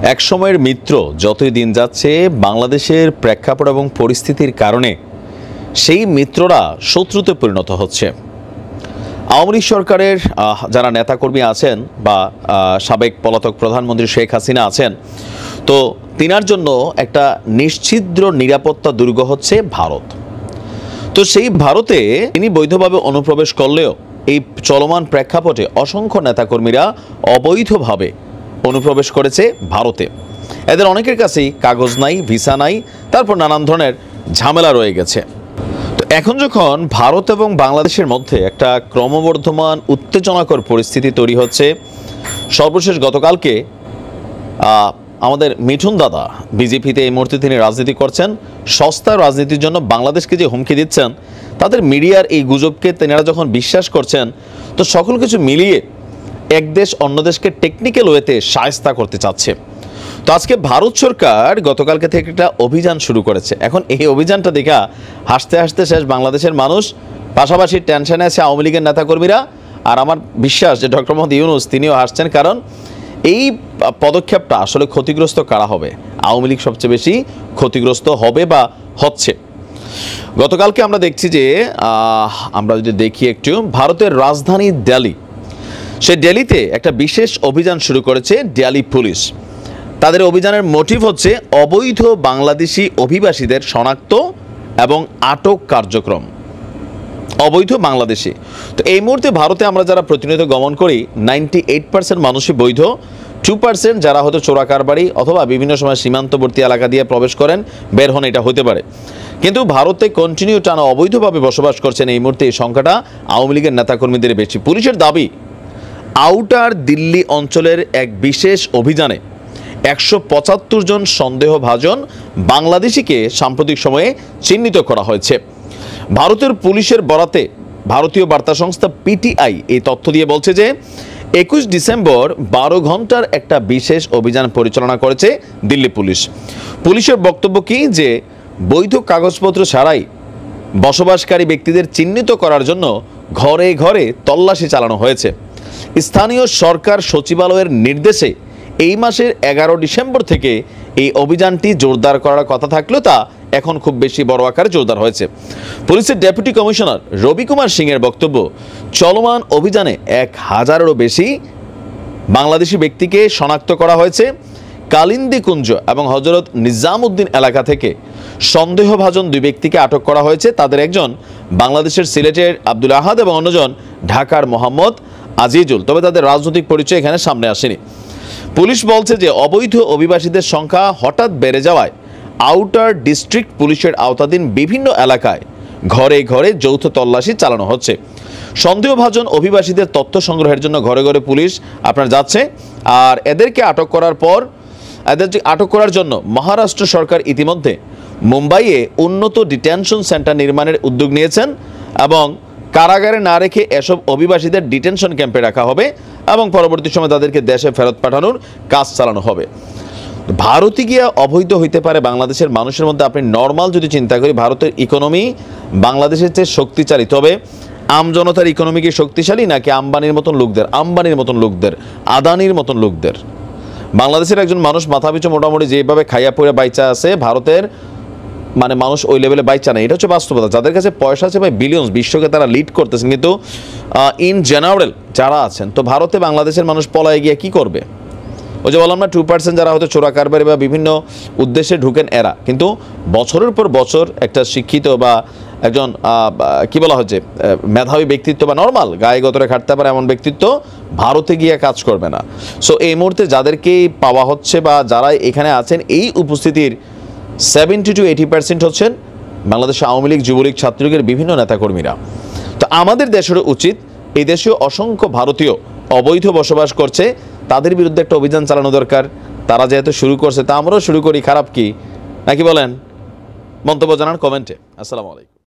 একসময়ের মিত্র যতই দিন যাচ্ছে বাংলাদেশের প্রেক্ষাপট এবং পরিস্থিতির কারণে সেই মিত্ররা শত্রুতে পরিণত হচ্ছে। আওয়ামী লীগ সরকারের যারা নেতাকর্মী আছেন বা সাবেক পলাতক প্রধানমন্ত্রী শেখ হাসিনা আছেন, তো তিনার জন্য একটা নিশ্ছিদ্র নিরাপত্তা দুর্গ হচ্ছে ভারত। তো সেই ভারতে তিনি বৈধভাবে অনুপ্রবেশ করলেও এই চলমান প্রেক্ষাপটে অসংখ্য নেতাকর্মীরা অবৈধভাবে অনুপ্রবেশ করেছে ভারতে। এদের অনেকের কাছেই কাগজ নাই, ভিসা নাই, তারপর নানান ধরনের ঝামেলা রয়ে গেছে। তো এখন যখন ভারত এবং বাংলাদেশের মধ্যে একটা ক্রমবর্ধমান উত্তেজনাকর পরিস্থিতি তৈরি হচ্ছে, সর্বশেষ গতকালকে আমাদের মিঠুন দাদা বিজেপিতে এই মুহূর্তে তিনি রাজনীতি করছেন, সস্তা রাজনীতির জন্য বাংলাদেশকে যে হুমকি দিচ্ছেন, তাদের মিডিয়ার এই গুজবকে তেনারা যখন বিশ্বাস করছেন, তো সকল কিছু মিলিয়ে এক দেশ অন্য দেশকে টেকনিক্যাল ওয়েতে শায়েস্তা করতে চাচ্ছে। তো আজকে ভারত সরকার গতকালকে থেকে একটা অভিযান শুরু করেছে। এখন এই অভিযানটা দেখা হাসতে হাসতে শেষ বাংলাদেশের মানুষ, পাশাপাশি টেনশনে আছে আওয়ামী লীগের নেতাকর্মীরা। আর আমার বিশ্বাস যে ডক্টর মোহাম্মদ ইউনূস তিনিও হাসছেন, কারণ এই পদক্ষেপটা আসলে ক্ষতিগ্রস্ত কারা হবে? আওয়ামী লীগ সবচেয়ে বেশি ক্ষতিগ্রস্ত হবে বা হচ্ছে। গতকালকে আমরা দেখছি যে আমরা যদি দেখি একটু, ভারতের রাজধানী দিল্লি, সেই দিল্লিতে একটা বিশেষ অভিযান শুরু করেছে দিল্লি পুলিশ। তাদের অভিযানের মোটিভ হচ্ছে অবৈধ বাংলাদেশি অভিবাসীদের শনাক্ত এবং আটক কার্যক্রম। অবৈধ বাংলাদেশি, তো এই মুহূর্তে ভারতে আমরা যারা প্রতিনিয়ত গমন করি 98% মানুষই বৈধ, 2% যারা হয়তো চোরা কারবারি অথবা বিভিন্ন সময় সীমান্তবর্তী এলাকা দিয়ে প্রবেশ করেন, বের হন, এটা হতে পারে। কিন্তু ভারতে কন্টিনিউ টানা অবৈধভাবে বসবাস করছেন এই মুহূর্তে এই সংখ্যাটা আওয়ামী লীগের নেতাকর্মীদের বেশি। পুলিশের দাবি, আউটার দিল্লি অঞ্চলের এক বিশেষ অভিযানে 175 জন সন্দেহভাজন বাংলাদেশিকে সাম্প্রতিক সময়ে চিহ্নিত করা হয়েছে। ভারতের পুলিশের বরাতে ভারতীয় বার্তা সংস্থা পিটিআই এই তথ্য দিয়ে বলছে যে 21 ডিসেম্বর 12 ঘন্টার একটা বিশেষ অভিযান পরিচালনা করেছে দিল্লি পুলিশ। পুলিশের বক্তব্য কি, যে বৈধ কাগজপত্র ছাড়াই বসবাসকারী ব্যক্তিদের চিহ্নিত করার জন্য ঘরে ঘরে তল্লাশি চালানো হয়েছে। স্থানীয় সরকার সচিবালয়ের নির্দেশে এই মাসের 11 ডিসেম্বর থেকে এই অভিযানটি জোরদার করার কথা থাকলেও তা এখন খুব বেশি বড় আকারে জোরদার হয়েছে। পুলিশের ডেপুটি কমিশনার রবি কুমার সিং এর বক্তব্য, চলমান অভিযানে 1000-এরও বেশি বাংলাদেশি ব্যক্তিকে শনাক্ত করা হয়েছে। কালিন্দি কুঞ্জ এবং হজরত নিজামউদ্দিন এলাকা থেকে সন্দেহভাজন 2 ব্যক্তিকে আটক করা হয়েছে। তাদের একজন বাংলাদেশের সিলেটের আব্দুল আহাদ এবং অন্যজন ঢাকার মোহাম্মদ আজিজুল, তবে তাদের রাজনৈতিক পরিচয় এখানে সামনে আসেনি। পুলিশ বলছে যে অবৈধ অভিবাসীদের সংখ্যা হঠাৎ বেড়ে যাওয়ায় আউটার ডিস্ট্রিক্ট পুলিশের আওতাধীন বিভিন্ন এলাকায় ঘরে ঘরে যৌথ তল্লাশি চালানো হচ্ছে। সন্দেহভাজন অভিবাসীদের তথ্য সংগ্রহের জন্য ঘরে ঘরে পুলিশ আপনার যাচ্ছে। আর এদেরকে আটক করার জন্য মহারাষ্ট্র সরকার ইতিমধ্যে মুম্বাইয়ে উন্নত ডিটেনশন সেন্টার নির্মাণের উদ্যোগ নিয়েছেন এবং কারাগারে না রেখে এসব অভিবাসীদের ডিটেনশন ক্যাম্পে রাখা হবে এবং পরবর্তী সময় তাদেরকে দেশে ফেরত পাঠানোর কাজ চালানো হবে। ভারতে গিয়া অবৈধ হইতে পারে বাংলাদেশের মানুষের মধ্যে। আপনি নর্মাল যদি চিন্তা করি, ভারতের ইকোনমি বাংলাদেশের চেয়ে শক্তিশালী, তবে আমজনতার ইকোনমি কি শক্তিশালী নাকি আম্বানির মতন লোকদের, আদানির মতন লোকদের? বাংলাদেশের একজন মানুষ মাথাপিছু মোটামুটি যেভাবে খাইয়া পড়ে বাইচা আছে, ভারতের মানে মানুষ ওই লেভেলে বাইচা নেই। এটা হচ্ছে বাস্তবতা। যাদের কাছে পয়সা আছে ভাই, বিলিয়ন্স, বিশ্বকে তারা লিড করতেছেন, কিন্তু ইন জেনারেল যারা আছেন, তো ভারতে বাংলাদেশের মানুষ পলায় গিয়ে কি করবে? ওই যে বললাম না, 2% যারা হয়তো চোরা কারবারি বা বিভিন্ন উদ্দেশ্যে ঢুকেন এরা, কিন্তু বছরের পর বছর একটা শিক্ষিত বা একজন কি বলা হচ্ছে মেধাবী ব্যক্তিত্ব বা নর্মাল গায়ে গতরে খাটতে পারে এমন ব্যক্তিত্ব ভারতে গিয়ে কাজ করবে না। সো এই মুহূর্তে যাদেরকে পাওয়া হচ্ছে বা যারা এখানে আছেন, এই উপস্থিতির 70-80% হচ্ছেন বাংলাদেশ আওয়ামী লীগ, যুবলীগ, ছাত্রলীগের বিভিন্ন নেতাকর্মীরা। তো আমাদের দেশেরও উচিত, এই দেশেও অসংখ্য ভারতীয় অবৈধ বসবাস করছে, তাদের বিরুদ্ধে একটা অভিযান চালানো দরকার। তারা যেহেতু শুরু করছে, তা আমরাও শুরু করি, খারাপ কি নাকি বলেন? মন্তব্য জানান কমেন্টে। আসসালামু আলাইকুম।